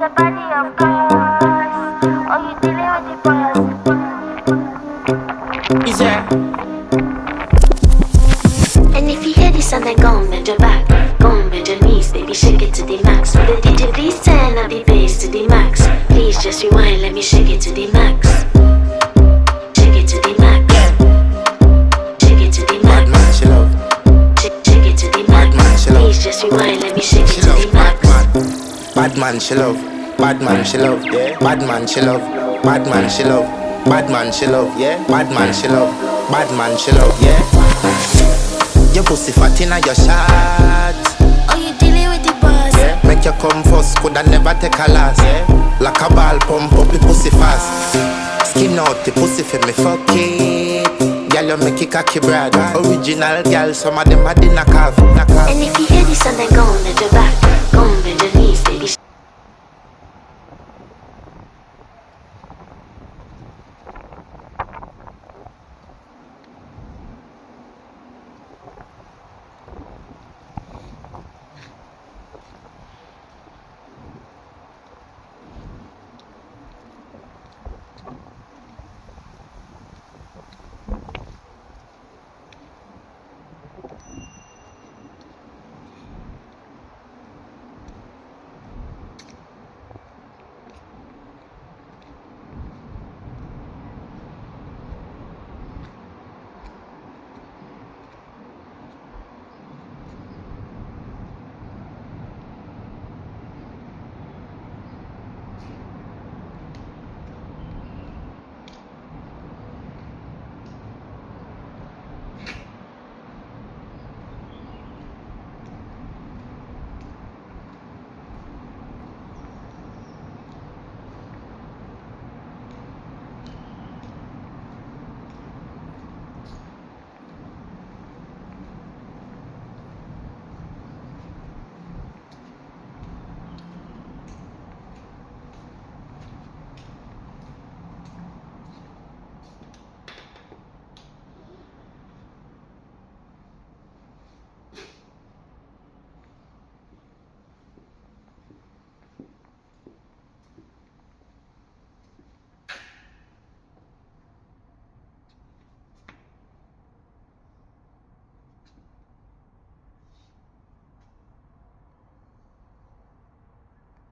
your body, of course. Oh, you dealing with the boss. Is there? And if you hear this and then go and bend your back, go and bend your knees, baby, shake it to the max. Will the DJ please turn up the bass to the max? Please just rewind, let me shake it to the max. Shake it to the max. Shake it to the max. Bad man, she love. Shake it to the Bad man, max. she love. Please just rewind, let me shake it She to love. the max. Bad man, she love. Bad man, she love. Yeah. Bad man, she love. Bad man, she love. Bad man, she love. Yeah. Bad man, she love. Bad man, she love. Yeah. Your pussy fat inna your shot. Oh, you dealing with the boss. Yeah. Make you come first, coulda never take a last. Yeah. Like a ball pump up the pussy fast. Skin out the pussy for me fuck it. Girl, you make it cocky brad. Original girl, some of them a dinner calf. And if you hear this and then go and bend your back,